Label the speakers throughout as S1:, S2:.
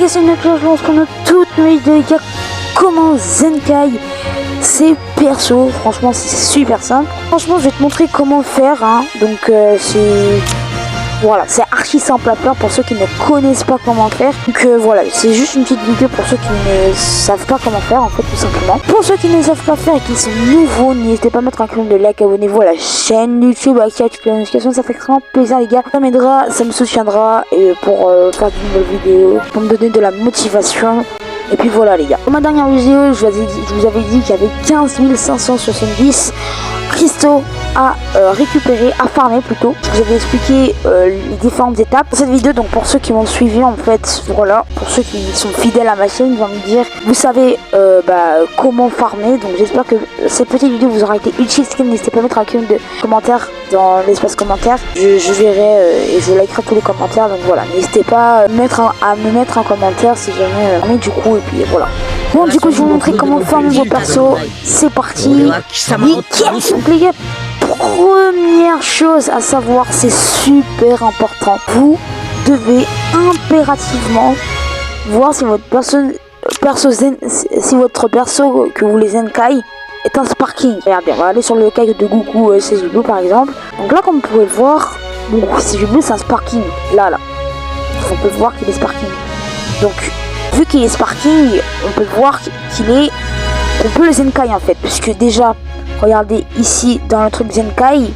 S1: gars, c'est une cloche, on se prend toutes mes vidéos, les gars. Comment Zenkai c'est perso, franchement c'est super simple. Franchement je vais te montrer comment faire, hein. Donc c'est... Voilà, c'est archi simple à faire pour ceux qui ne connaissent pas comment faire. Donc voilà, c'est juste une petite vidéo pour ceux qui ne savent pas comment faire en fait, tout simplement. Pour ceux qui ne savent pas faire et qui sont nouveaux, n'hésitez pas à mettre un clone de like, abonnez-vous à la chaîne YouTube, activez la notification, ça fait extrêmement plaisir les gars. Ça m'aidera, ça me soutiendra et pour faire de nouvelles vidéos, pour me donner de la motivation. Et puis voilà les gars. Dans ma dernière vidéo, je vous avais dit qu'il y avait 15 570 cristaux à récupérer, à farmer plutôt. Je vous avais expliqué les différentes étapes de cette vidéo. Donc pour ceux qui m'ont suivi en fait, voilà, pour ceux qui sont fidèles à ma chaîne, ils vont me dire, vous savez comment farmer. Donc j'espère que cette petite vidéo vous aura été utile. N'hésitez pas à mettre un de commentaires dans l'espace commentaire. Je verrai et je likerai tous les commentaires. Donc voilà, n'hésitez pas à me mettre un commentaire si jamais mais du coup et puis voilà. Bon du coup je vais vous montrer comment farmer vos persos. C'est parti. Donc les gars, première chose à savoir, c'est super important. Vous devez impérativement voir si votre si votre perso que vous voulez Zenkai est un sparking. Regardez, on va aller sur le cas de Goku Sejublue par exemple. Donc là, comme vous pouvez le voir, bon, Sejublue c'est un sparking. Là, on peut voir qu'il est sparking. Donc, vu qu'il est sparking, on peut voir qu'on peut le Zenkai en fait, puisque déjà, regardez ici dans le truc Zenkai,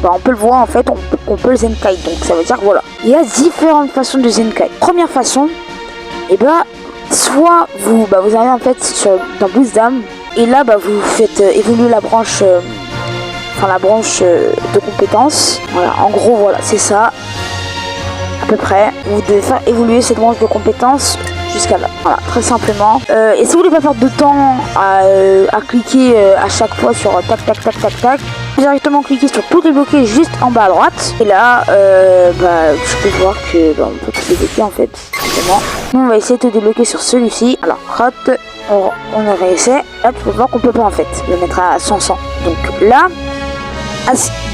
S1: bah, on peut le voir en fait, on peut le Zenkai. Donc ça veut dire voilà, il y a différentes façons de Zenkai. Première façon, et bah soit vous arrivez en fait dans Boost d'âme et là vous faites évoluer la branche, la branche de compétences. Voilà, en gros voilà, c'est ça à peu près. Vous devez faire évoluer cette branche de compétences jusqu'à là, voilà, très simplement. Et si vous voulez pas perdre de temps à cliquer à chaque fois sur tac tac tac tac tac, directement cliquer sur tout débloquer juste en bas à droite. Et là, tu peux voir que on peut tout débloquer en fait, simplement. Nous on va essayer de débloquer sur celui-ci. Alors, on réessaie. Là, tu peux voir qu'on peut pas en fait le mettre à 100. Donc là,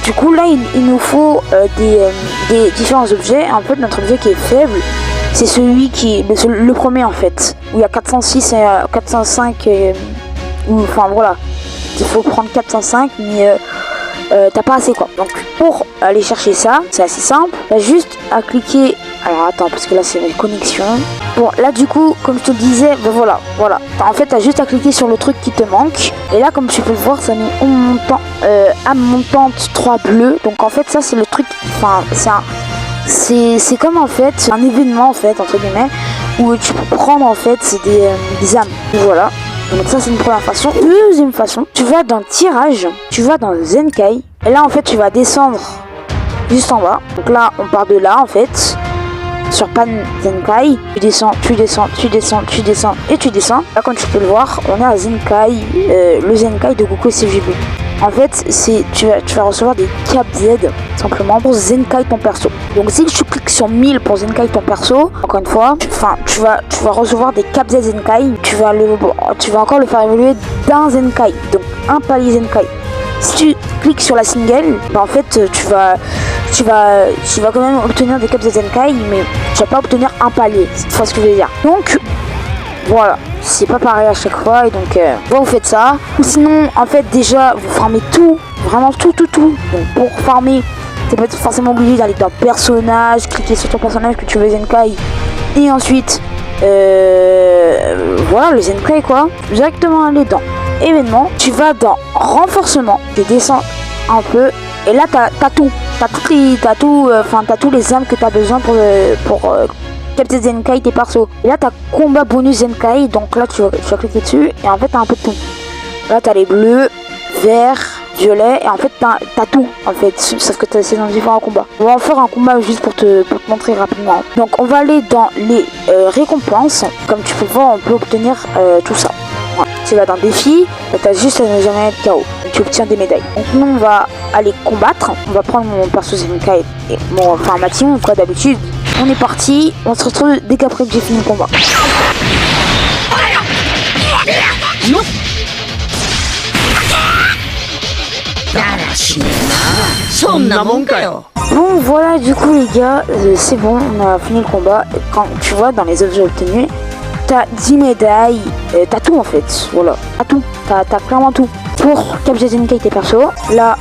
S1: du coup là, il nous faut des différents objets. En fait, notre objet qui est faible, c'est celui qui est le premier en fait, où il y a 406 et 405 enfin voilà, il faut prendre 405 mais t'as pas assez quoi. Donc pour aller chercher ça, c'est assez simple, t'as juste à cliquer. Alors attends, parce que là c'est mes connexions. Bon là du coup comme je te disais, voilà, en fait t'as juste à cliquer sur le truc qui te manque. Et là comme tu peux le voir, ça met âme montante 3 bleus. Donc en fait ça c'est le truc, enfin c'est comme en fait un événement en fait entre guillemets où tu peux prendre en fait des âmes. Voilà. Donc ça c'est une première façon. Deuxième façon, tu vas dans tirage, tu vas dans Zenkai et là en fait tu vas descendre juste en bas. Donc là on part de là en fait sur Pan Zenkai, tu descends et tu descends. Là comme tu peux le voir, on est à Zenkai, le Zenkai de Goku Sejublue. En fait, tu vas recevoir des cap Z simplement pour Zenkai ton perso. Donc si tu cliques sur 1000 pour Zenkai ton perso, encore une fois, tu vas recevoir des cap Z Zenkai. Tu vas encore le faire évoluer d'un Zenkai, donc un palier Zenkai. Si tu cliques sur la single, en fait tu vas quand même obtenir des cap Z Zenkai, mais tu vas pas obtenir un palier. Tu vois ce que je veux dire. Donc voilà, c'est pas pareil à chaque fois et donc vous faites ça. Ou sinon en fait déjà vous farmez tout, vraiment tout. Donc pour farmer, t'es pas forcément obligé d'aller dans personnage, cliquer sur ton personnage que tu veux Zenkai et ensuite voilà le Zenkai quoi. Directement aller dans événement, tu vas dans renforcement, tu descends un peu et là t'as tout, t'as tous les âmes que t'as besoin pour capter Zenkai tes persos. Et là t'as combat bonus Zenkai, donc là tu vas cliquer dessus et en fait t'as un peu de tout. Là t'as les bleus, verts, violets et en fait t'as tout en fait, sauf que c'est dans différents combats. On va en faire un combat juste pour te montrer rapidement. Donc on va aller dans les récompenses. Comme tu peux voir, on peut obtenir tout ça. Voilà. Tu vas dans défi, t'as juste à ne jamais être KO. Tu obtiens des médailles. Donc nous on va aller combattre. On va prendre mon perso Zenkai et ma team quoi d'habitude. On est parti, on se retrouve dès qu'après que j'ai fini le combat.
S2: だらしねえな、そんなもんかよ。
S1: Bon voilà, du coup les gars, c'est bon, on a fini le combat. Quand tu vois dans les objets obtenus, t'as 10 médailles, t'as tout en fait, voilà, t'as tout, t'as clairement tout. Pour capturer Zenkai tes persos, là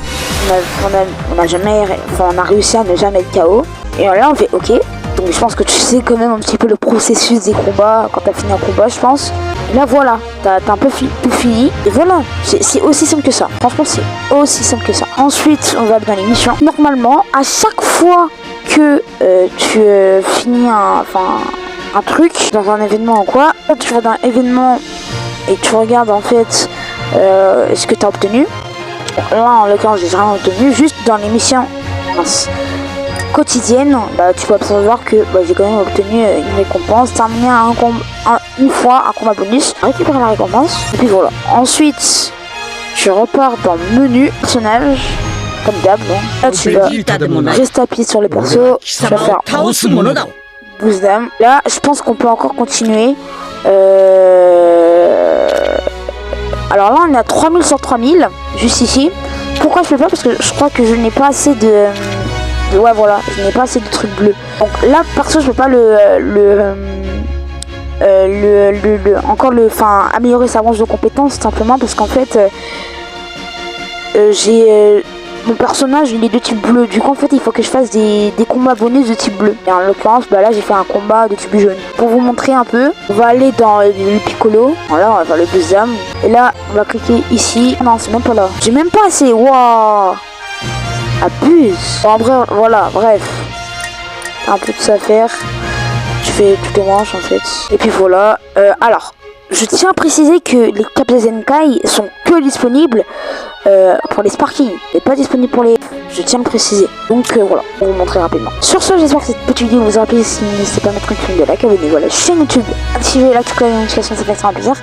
S1: on a réussi à ne jamais être KO. Et là on fait ok, donc je pense que tu sais quand même un petit peu le processus des combats quand t'as fini un combat, je pense. Et là voilà, t'as un peu tout fini, et voilà, c'est aussi simple que ça, franchement c'est aussi simple que ça. Ensuite on va dans les missions. Normalement à chaque fois que tu finis un truc dans un événement ou quoi, tu vas dans un événement et tu regardes en fait ce que tu as obtenu. Là en l'occurrence j'ai rien obtenu, juste dans les missions quotidiennes, tu peux observer que j'ai quand même obtenu une récompense, terminer une fois un combat bonus, récupérer la récompense, et puis voilà. Ensuite tu repars dans le menu personnage, comme d'hab, là tu vas rester appuyé sur le perso, tu vas faire boost d'âme. Là je pense qu'on peut encore continuer. Alors là on est à 3000 sur 3000, juste ici. Pourquoi je fais pas? Parce que je crois que je n'ai pas assez de... Ouais voilà, je n'ai pas assez de trucs bleus. Donc là perso je peux pas améliorer sa branche de compétences simplement parce qu'en fait j'ai mon personnage il est de type bleu, du coup en fait il faut que je fasse des combats bonus de type bleu. Et en l'occurrence là j'ai fait un combat de type jaune. Pour vous montrer un peu, on va aller dans le piccolo, voilà on va faire le boost d'âme. Et là on va cliquer ici, non c'est même pas là, j'ai même pas assez, waouh, abuse. Bon, en vrai voilà, bref, t'as un peu de ça à faire, tu fais toutes les manches en fait. Et puis voilà, alors je tiens à préciser que les captures Zenkai sont que disponibles pour les Sparking et pas disponibles pour les... Je tiens à le préciser. Donc voilà, pour vous montrer rapidement. Sur ce, j'espère que cette petite vidéo vous aura plu. Si n'hésitez pas à mettre une cloche de like, abonnez-vous à la chaîne YouTube, activez la cloche de notification, ça fait extrêmement plaisir.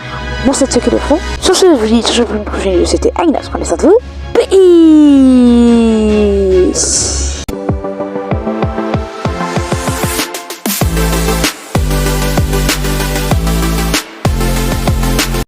S1: Merci de ceux qui le font. Sur ce, je vous dis toujours pour une prochaine vidéo. C'était Agnes, prenez soin de vous. Peace.